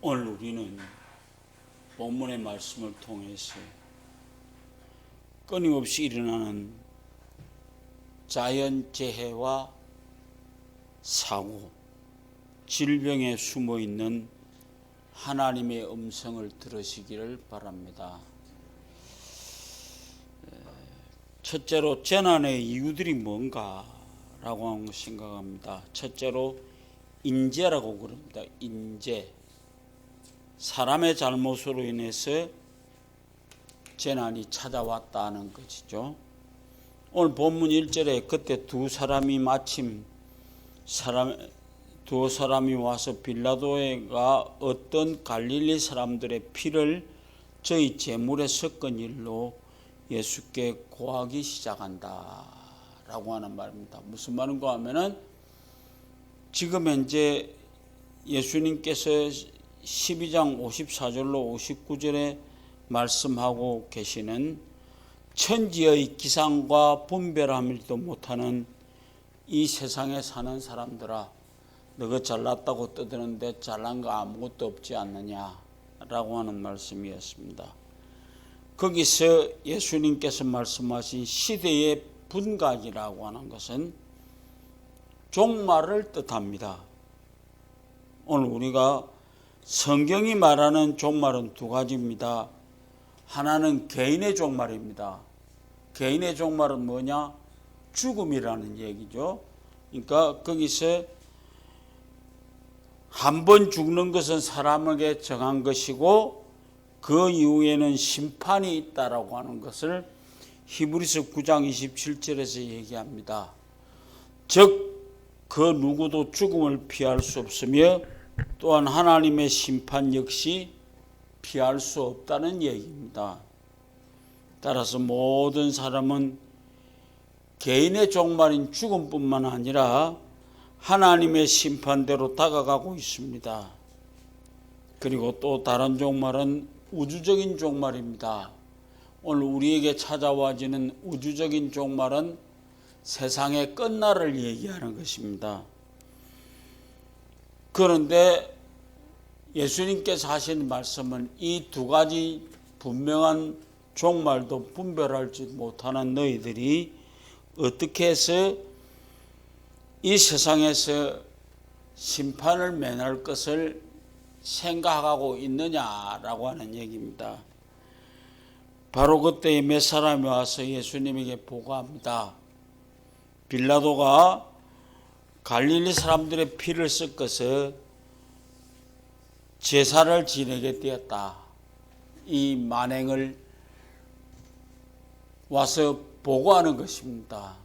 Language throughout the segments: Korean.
오늘 우리는 본문의 말씀을 통해서 끊임없이 일어나는 자연재해와 사고, 질병에 숨어있는 하나님의 음성을 들으시기를 바랍니다. 첫째로 재난의 이유들이 뭔가라고 생각합니다. 첫째로 인재라고 그럽니다. 인재. 사람의 잘못으로 인해서 재난이 찾아왔다는 것이죠. 오늘 본문 1절에 그때 두 사람이 와서 빌라도가 어떤 갈릴리 사람들의 피를 저희 제물에 섞은 일로 예수께 고하기 시작한다 라고 하는 말입니다. 무슨 말인가 하면은 지금 현재 예수님께서 12장 54절로 59절에 말씀하고 계시는 천지의 기상과 분별함을도 못하는 이 세상에 사는 사람들아, 너가 잘났다고 떠드는데 잘난 거 아무것도 없지 않느냐라고 하는 말씀이었습니다. 거기서 예수님께서 말씀하신 시대의 분각이라고 하는 것은 종말을 뜻합니다. 오늘 우리가 성경이 말하는 종말은 두 가지입니다. 하나는 개인의 종말입니다. 개인의 종말은 뭐냐? 죽음이라는 얘기죠. 그러니까 거기서 한 번 죽는 것은 사람에게 정한 것이고 그 이후에는 심판이 있다라고 하는 것을 히브리서 9장 27절에서 얘기합니다. 즉 그 누구도 죽음을 피할 수 없으며 또한 하나님의 심판 역시 피할 수 없다는 얘기입니다. 따라서 모든 사람은 개인의 종말인 죽음뿐만 아니라 하나님의 심판대로 다가가고 있습니다. 그리고 또 다른 종말은 우주적인 종말입니다. 오늘 우리에게 찾아와지는 우주적인 종말은 세상의 끝날을 얘기하는 것입니다. 그런데 예수님께서 하신 말씀은 이 두 가지 분명한 종말도 분별하지 못하는 너희들이 어떻게 해서 이 세상에서 심판을 면할 것을 생각하고 있느냐라고 하는 얘기입니다. 바로 그때에 몇 사람이 와서 예수님에게 보고합니다. 빌라도가 갈릴리 사람들의 피를 섞어서 제사를 지내게 되었다. 이 만행을 와서 보고하는 것입니다.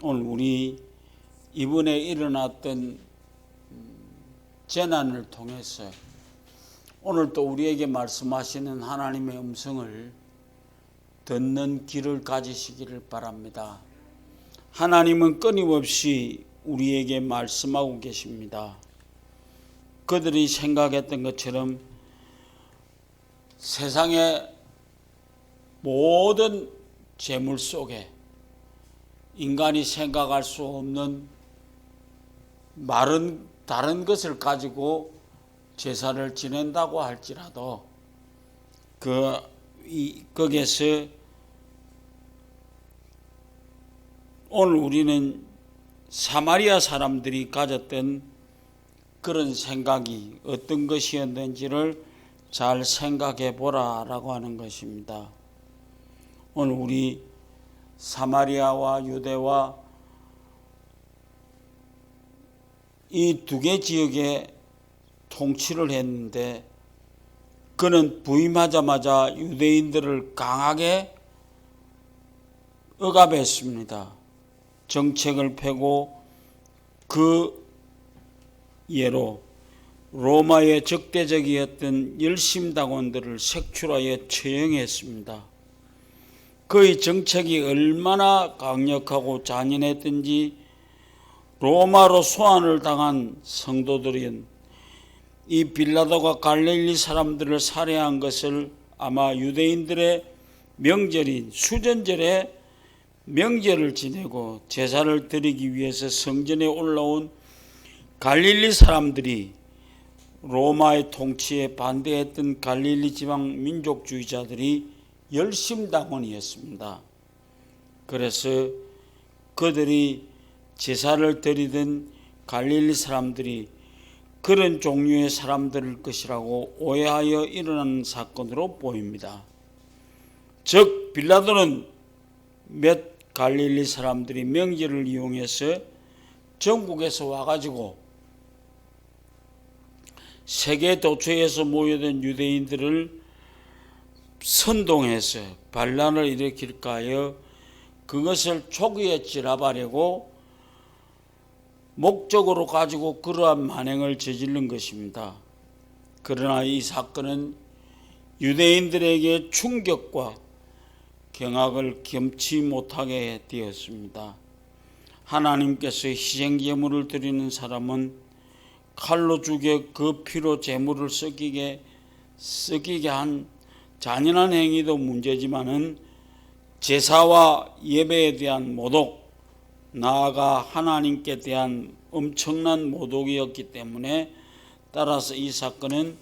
오늘 우리 이번에 일어났던 재난을 통해서 오늘 또 우리에게 말씀하시는 하나님의 음성을 듣는 귀를 가지시기를 바랍니다. 하나님은 끊임없이 우리에게 말씀하고 계십니다. 그들이 생각했던 것처럼 세상의 모든 재물 속에 인간이 생각할 수 없는 다른 것을 가지고 제사를 지낸다고 할지라도 거기에서 오늘 우리는 사마리아 사람들이 가졌던 그런 생각이 어떤 것이었는지를 잘 생각해 보라라고 하는 것입니다. 오늘 우리 사마리아와 유대와 이 두 개 지역에 통치를 했는데 그는 부임하자마자 유대인들을 강하게 억압했습니다. 정책을 펴고 그 예로 로마의 적대적이었던 열심당원들을 색출하여 처형했습니다. 그의 정책이 얼마나 강력하고 잔인했던지 로마로 소환을 당한 성도들은 이 빌라도가 갈릴리 사람들을 살해한 것을 아마 유대인들의 명절인 수전절에 명절을 지내고 제사를 드리기 위해서 성전에 올라온 갈릴리 사람들이 로마의 통치에 반대했던 갈릴리 지방 민족주의자들이 열심당원이었습니다. 그래서 그들이 제사를 드리던 갈릴리 사람들이 그런 종류의 사람들일 것이라고 오해하여 일어난 사건으로 보입니다. 즉 빌라도는 몇 갈릴리 사람들이 명절을 이용해서 전국에서 와가지고 세계 도처에서 모여든 유대인들을 선동해서 반란을 일으킬까 하여 그것을 초기에 찌라바려고 목적으로 가지고 그러한 만행을 저지른 것입니다. 그러나 이 사건은 유대인들에게 충격과 경악을 겸치 못하게 되었습니다. 하나님께서 희생제물을 드리는 사람은 칼로 죽여 그 피로 제물을 썩이게 한 잔인한 행위도 문제지만은 제사와 예배에 대한 모독, 나아가 하나님께 대한 엄청난 모독이었기 때문에 따라서 이 사건은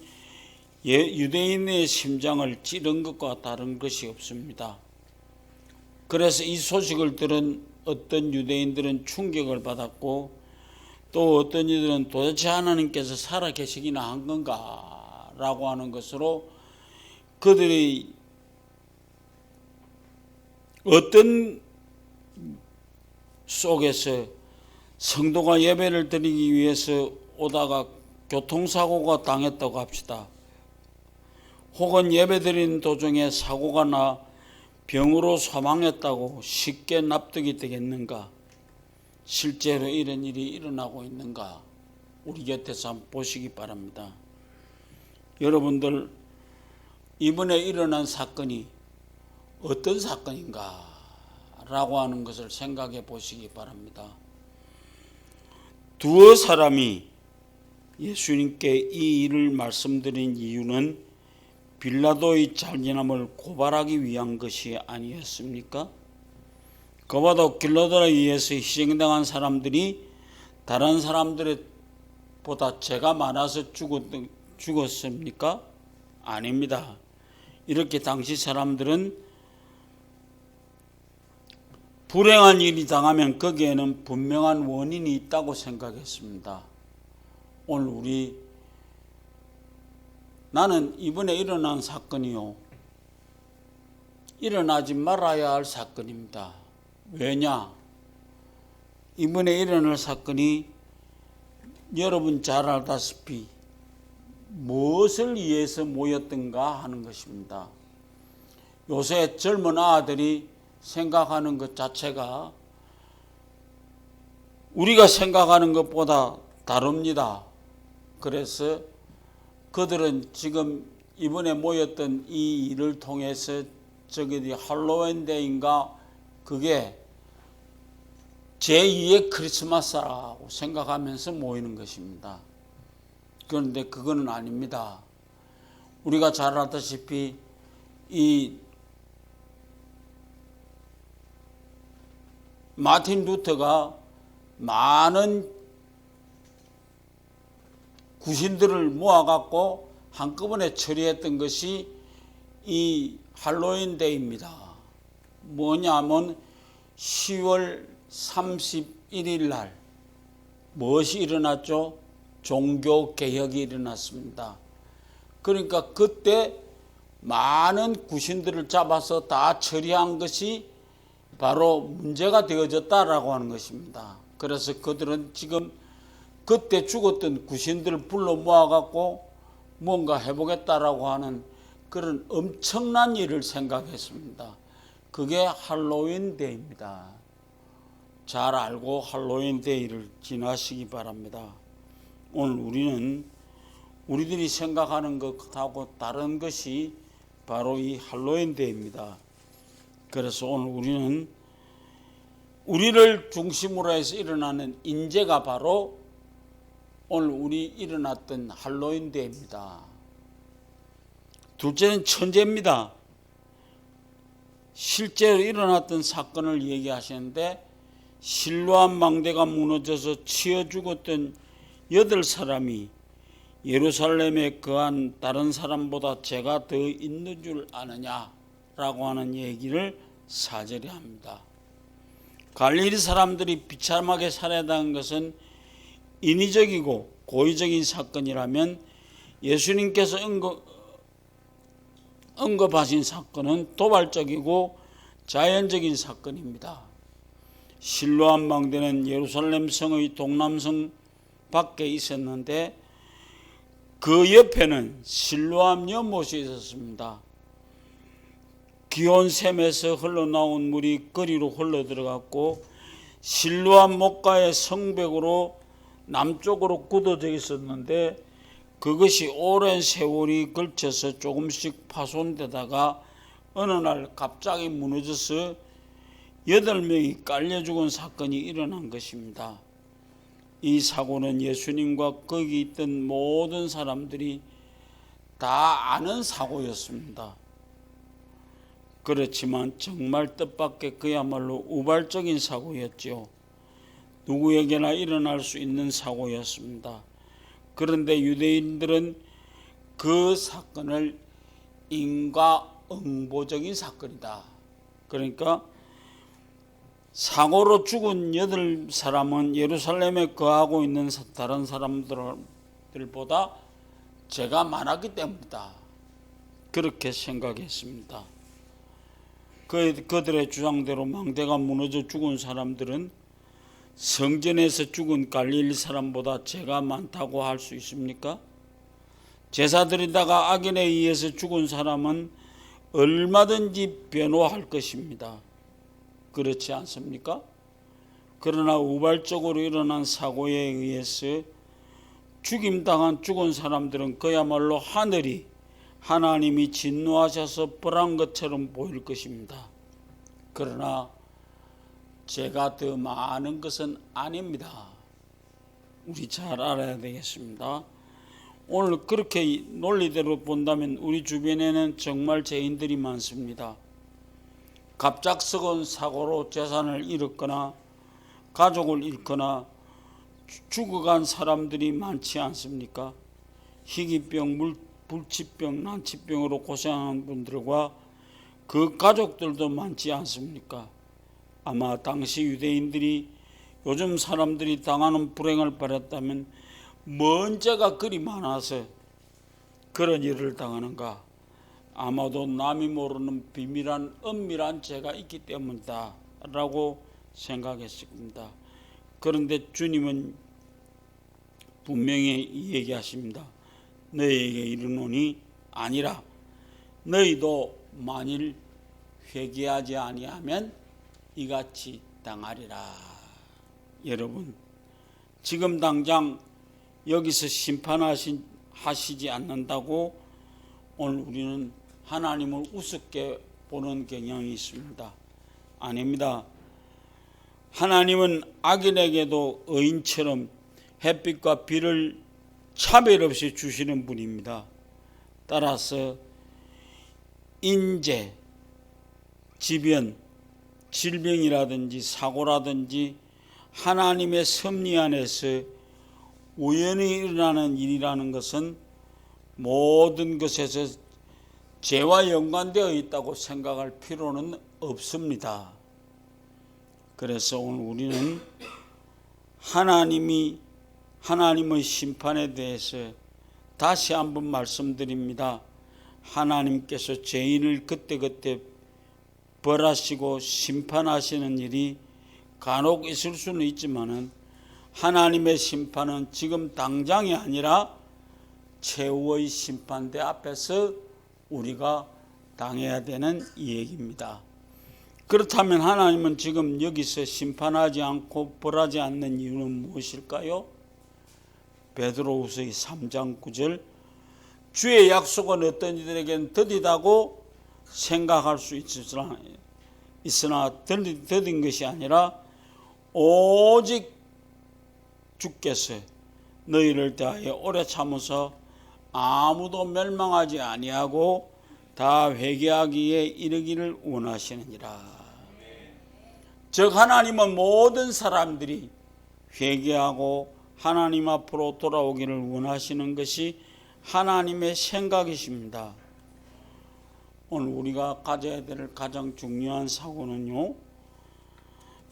유대인의 심장을 찌른 것과 다른 것이 없습니다. 그래서 이 소식을 들은 어떤 유대인들은 충격을 받았고 또 어떤 이들은 도대체 하나님께서 살아계시기나 한 건가 라고 하는 것으로 그들이 어떤 속에서 성도가 예배를 드리기 위해서 오다가 교통사고가 당했다고 합시다. 혹은 예배 드리는 도중에 사고가 나 병으로 사망했다고 쉽게 납득이 되겠는가? 실제로 이런 일이 일어나고 있는가? 우리 곁에서 한번 보시기 바랍니다. 여러분들 이번에 일어난 사건이 어떤 사건인가? 라고 하는 것을 생각해 보시기 바랍니다. 두어 사람이 예수님께 이 일을 말씀드린 이유는 빌라도의 잔인함을 고발하기 위한 것이 아니었습니까? 그보다 빌라도에 의해서 희생당한 사람들이 다른 사람들보다 죄가 많아서 죽었습니까? 아닙니다. 이렇게 당시 사람들은 불행한 일이 당하면 거기에는 분명한 원인이 있다고 생각했습니다. 오늘 나는 이번에 일어난 사건이요, 일어나지 말아야 할 사건입니다. 왜냐? 이번에 일어날 사건이 여러분 잘 알다시피 무엇을 위해서 모였던가 하는 것입니다. 요새 젊은 아들이 생각하는 것 자체가 우리가 생각하는 것보다 다릅니다. 그래서 그들은 지금 이번에 모였던 이 일을 통해서 저기 할로윈데이인가 그게 제2의 크리스마스라고 생각하면서 모이는 것입니다. 그런데 그거는 아닙니다. 우리가 잘 알다시피 이 마틴 루터가 많은 구신들을 모아갖고 한꺼번에 처리했던 것이 이 할로윈데이입니다. 뭐냐면 10월 31일 날 무엇이 일어났죠? 종교개혁이 일어났습니다. 그러니까 그때 많은 구신들을 잡아서 다 처리한 것이 바로 문제가 되어졌다라고 하는 것입니다. 그래서 그들은 지금 그때 죽었던 구신들을 불러 모아갖고 뭔가 해보겠다라고 하는 그런 엄청난 일을 생각했습니다. 그게 할로윈데이입니다. 잘 알고 할로윈데이를 지나시기 바랍니다. 오늘 우리들이 생각하는 것하고 다른 것이 바로 이 할로윈데이입니다. 그래서 오늘 우리는 우리를 중심으로 해서 일어나는 인재가 바로 오늘 우리 일어났던 할로윈데이입니다. 둘째는 천재입니다. 실제로 일어났던 사건을 얘기하시는데 실로암 망대가 무너져서 치여 죽었던 8사람이 예루살렘에 거한 다른 사람보다 죄가 더 있는 줄 아느냐라고 하는 얘기를 4절에 합니다. 갈릴리 사람들이 비참하게 살해당한 것은 인위적이고 고의적인 사건이라면 예수님께서 언급하신 사건은 도발적이고 자연적인 사건입니다. 실로암 망대는 예루살렘 성의 동남성 밖에 있었는데 그 옆에는 실로암 연못이 있었습니다. 기온샘에서 흘러나온 물이 거리로 흘러들어갔고 실로암 목가의 성벽으로 남쪽으로 굳어져 있었는데 그것이 오랜 세월이 걸쳐서 조금씩 파손되다가 어느 날 갑자기 무너져서 8명이 깔려 죽은 사건이 일어난 것입니다. 이 사고는 예수님과 거기 있던 모든 사람들이 다 아는 사고였습니다. 그렇지만 정말 뜻밖의 그야말로 우발적인 사고였죠. 누구에게나 일어날 수 있는 사고였습니다. 그런데 유대인들은 그 사건을 인과응보적인 사건이다. 그러니까 사고로 죽은 8사람은 예루살렘에 거하고 있는 다른 사람들보다 죄가 많았기 때문이다. 그렇게 생각했습니다. 그들의 주장대로 망대가 무너져 죽은 사람들은 성전에서 죽은 갈릴리 사람보다 죄가 많다고 할 수 있습니까? 제사 드리다가 악인에 의해서 죽은 사람은 얼마든지 변호할 것입니다. 그렇지 않습니까? 그러나 우발적으로 일어난 사고에 의해서 죽임당한 죽은 사람들은 그야말로 하나님이 진노하셔서 벌한 것처럼 보일 것입니다. 그러나 죄가 더 많은 것은 아닙니다. 우리 잘 알아야 되겠습니다. 오늘 그렇게 논리대로 본다면 우리 주변에는 정말 죄인들이 많습니다. 갑작스러운 사고로 재산을 잃었거나 가족을 잃거나 죽어간 사람들이 많지 않습니까? 희귀병, 불치병, 난치병으로 고생하는 분들과 그 가족들도 많지 않습니까? 아마 당시 유대인들이 요즘 사람들이 당하는 불행을 바랬다면 뭔 죄가 그리 많아서 그런 일을 당하는가? 아마도 남이 모르는 비밀한 은밀한 죄가 있기 때문이다 라고 생각했습니다. 그런데 주님은 분명히 얘기하십니다. 너희에게 이르노니 아니라 너희도 만일 회개하지 아니하면 이같이 당하리라. 여러분, 지금 당장 여기서 심판하시지 않는다고 오늘 우리는 하나님을 우습게 보는 경향이 있습니다. 아닙니다. 하나님은 악인에게도 의인처럼 햇빛과 비를 차별 없이 주시는 분입니다. 따라서 인재, 지변, 질병이라든지 사고라든지 하나님의 섭리 안에서 우연히 일어나는 일이라는 것은 모든 것에서 죄와 연관되어 있다고 생각할 필요는 없습니다. 그래서 오늘 우리는 하나님의 심판에 대해서 다시 한번 말씀드립니다. 하나님께서 죄인을 그때그때 벌하시고 심판하시는 일이 간혹 있을 수는 있지만은 하나님의 심판은 지금 당장이 아니라 최후의 심판대 앞에서 우리가 당해야 되는 얘기입니다. 그렇다면 하나님은 지금 여기서 심판하지 않고 벌하지 않는 이유는 무엇일까요? 베드로후서 3장 9절 주의 약속은 어떤 이들에게는 더디다고 생각할 수 있으나 더딘 것이 아니라 오직 주께서 너희를 대하여 오래 참으사 아무도 멸망하지 아니하고 다 회개하기에 이르기를 원하시느니라. 즉 하나님은 모든 사람들이 회개하고 하나님 앞으로 돌아오기를 원하시는 것이 하나님의 생각이십니다. 오늘 우리가 가져야 될 가장 중요한 사고는요,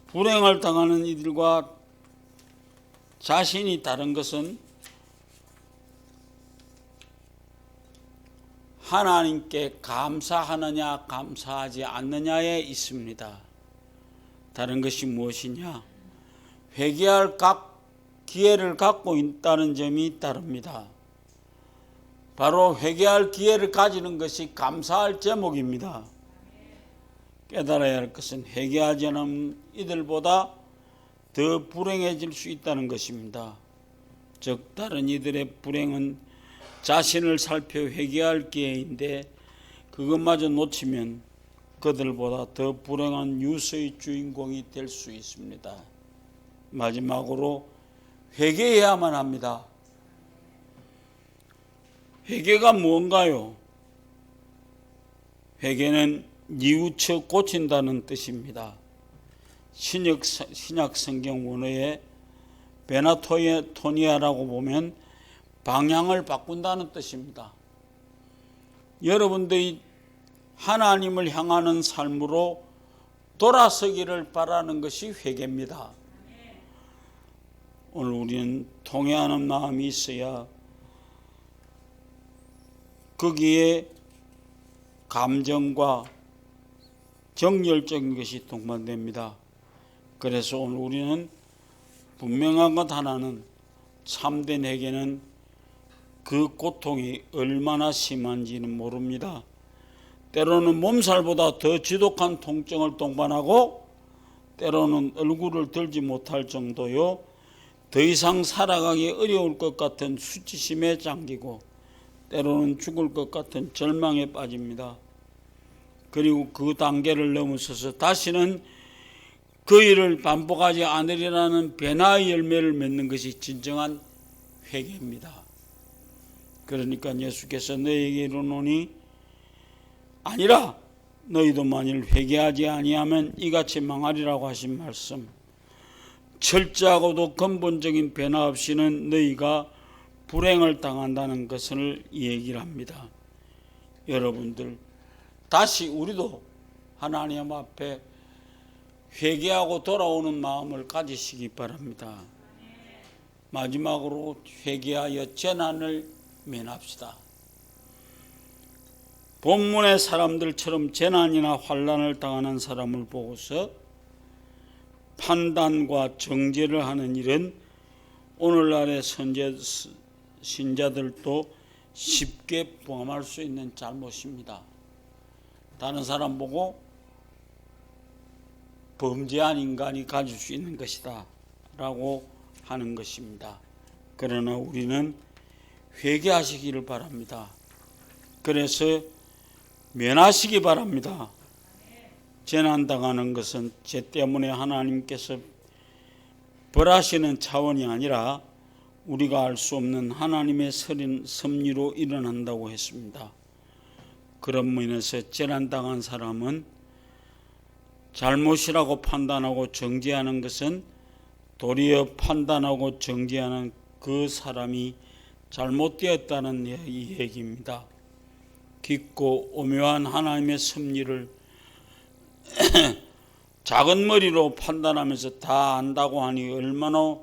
불행을 당하는 이들과 자신이 다른 것은 하나님께 감사하느냐 감사하지 않느냐에 있습니다. 다른 것이 무엇이냐? 회개할 기회를 갖고 있다는 점이 다릅니다. 바로 회개할 기회를 가지는 것이 감사할 제목입니다. 깨달아야 할 것은 회개하지 않은 이들보다 더 불행해질 수 있다는 것입니다. 즉 다른 이들의 불행은 자신을 살펴 회개할 기회인데 그것마저 놓치면 그들보다 더 불행한 뉴스의 주인공이 될 수 있습니다. 마지막으로 회개해야만 합니다. 회개가 무언가요? 회개는 뉘우쳐 고친다는 뜻입니다. 신약 성경 원어에 베나토니아라고 보면 방향을 바꾼다는 뜻입니다. 여러분들이 하나님을 향하는 삶으로 돌아서기를 바라는 것이 회개입니다. 오늘 우리는 통회하는 마음이 있어야 거기에 감정과 정열적인 것이 동반됩니다. 그래서 오늘 우리는 분명한 것 하나는 참된 회개는 그 고통이 얼마나 심한지는 모릅니다. 때로는 몸살보다 더 지독한 통증을 동반하고 때로는 얼굴을 들지 못할 정도요, 더 이상 살아가기 어려울 것 같은 수치심에 잠기고 때로는 죽을 것 같은 절망에 빠집니다. 그리고 그 단계를 넘어서서 다시는 그 일을 반복하지 않으리라는 변화의 열매를 맺는 것이 진정한 회개입니다. 그러니까 예수께서 너희에게 이르노니 아니라 너희도 만일 회개하지 아니하면 이같이 망하리라고 하신 말씀, 철저하고도 근본적인 변화 없이는 너희가 불행을 당한다는 것을 얘기를 합니다. 여러분들 다시 우리도 하나님 앞에 회개하고 돌아오는 마음을 가지시기 바랍니다. 마지막으로 회개하여 재난을 면합시다. 본문의 사람들처럼 재난이나 환난을 당하는 사람을 보고서 판단과 정죄를 하는 일은 오늘날의 신자들도 쉽게 범할 수 있는 잘못입니다. 다른 사람 보고 범죄한 인간이 가질 수 있는 것이다 라고 하는 것입니다. 그러나 우리는 회개하시기를 바랍니다. 그래서 면하시기 바랍니다. 재난당하는 것은 죄 때문에 하나님께서 벌하시는 차원이 아니라 우리가 알 수 없는 하나님의 섭리로 일어난다고 했습니다. 그런 면에서 재난당한 사람은 잘못이라고 판단하고 정죄하는 것은 도리어 판단하고 정죄하는 그 사람이 잘못되었다는 얘기입니다. 깊고 오묘한 하나님의 섭리를 작은 머리로 판단하면서 다 안다고 하니 얼마나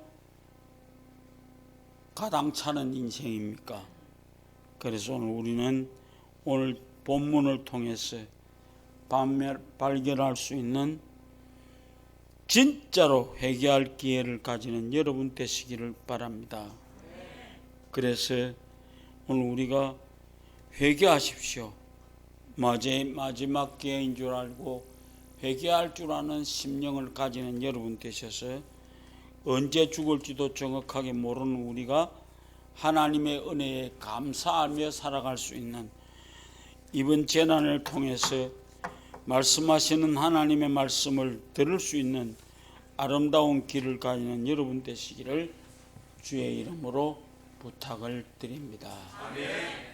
가당차는 인생입니까? 그래서 오늘 우리는 오늘 본문을 통해서 발견할 수 있는 진짜로 회개할 기회를 가지는 여러분 되시기를 바랍니다. 그래서 오늘 우리가 회개하십시오. 마지막 기회인 줄 알고 회개할 줄 아는 심령을 가지는 여러분 되셔서 언제 죽을지도 정확하게 모르는 우리가 하나님의 은혜에 감사하며 살아갈 수 있는 이번 재난을 통해서 말씀하시는 하나님의 말씀을 들을 수 있는 아름다운 길을 가지는 여러분 되시기를 주의 이름으로 부탁을 드립니다. 아멘.